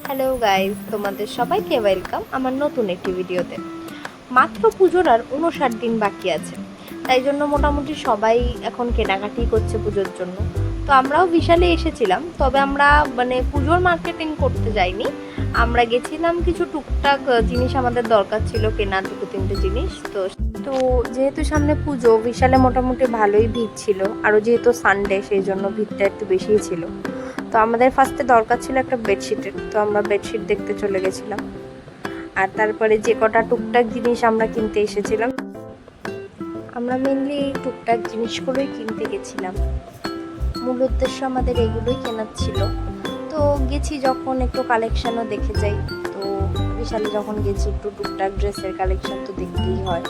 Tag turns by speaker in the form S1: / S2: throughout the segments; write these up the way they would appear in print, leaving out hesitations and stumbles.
S1: Hello guys, তোমাদের সবাইকে welcome আমার নতুন একটি ভিডিওতে। মাত্র পুজোর আর 59 দিন বাকি আছে, তাই জন্য মোটামুটি সবাই এখন কেনাকাটি করছে পুজোর জন্য। তো আমরাও বিশালে এসেছিলাম, তবে আমরা পুজোর মার্কেটিং করতে যাইনি। আমরা গেছিলাম কিছু টুকটাক জিনিস আমাদের দরকার ছিল, কেনার 2-3টে জিনিস। তো যেহেতু সামনে পুজো, বিশালে মোটামুটি ভালোই ভিড় ছিল, আরও যেহেতু সানডে সেই জন্য ভিড়টা একটু বেশিই ছিল। তো আমাদের ফার্স্টে দরকার ছিল একটা বেডশিটের, তো আমরা বেডশিট দেখতে চলে গেছিলাম। আর তারপরে যে কটা টুকটাক জিনিস আমরা কিনতে এসেছিলাম, আমরা মেনলি এই টুকটাক জিনিসগুলোই কিনতে গেছিলাম। মূল উদ্দেশ্য আমাদের এগুলোই কেনার ছিল। তো গেছি যখন একটু কালেকশানও দেখে যাই। তো বিশালে যখন গেছি একটু টুকটাক ড্রেসের কালেকশান তো দেখতেই হয়।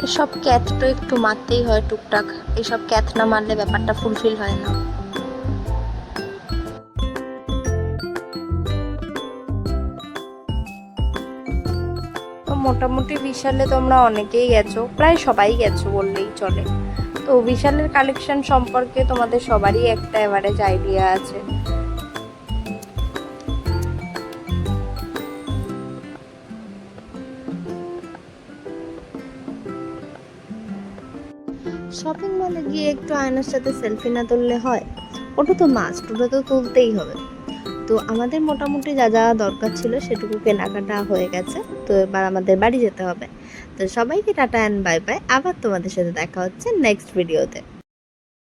S1: এসব ক্যাথ তো একটু মারতেই হয় টুকটাক, এসব ক্যাথ না মারলে ব্যাপারটা ফুলফিল হয় না। তো মোটামুটি বিশালে তোমরা অনেকেই গেছো, প্রায় সবাই গেছো বললেই চলে। তো বিশালের কালেকশন সম্পর্কে তোমাদের সবারই একটা এভারেজ আইডিয়া আছে। শপিং মলে গিয়ে একটু আয়নার সাথে সেলফি না তুললে হয়? ওটা তো মাস্ট, ওটা তো তুলতেই হবে। তো আমাদের মোটামুটি যা যা দরকার ছিল সেটুকু কেনাকাটা হয়ে গেছে। তো এবার আমাদের বাড়ি যেতে হবে। তো সবাইকে টাটা অ্যান্ড বাই বাই। আবার তোমাদের সাথে দেখা হচ্ছে নেক্সট ভিডিওতে।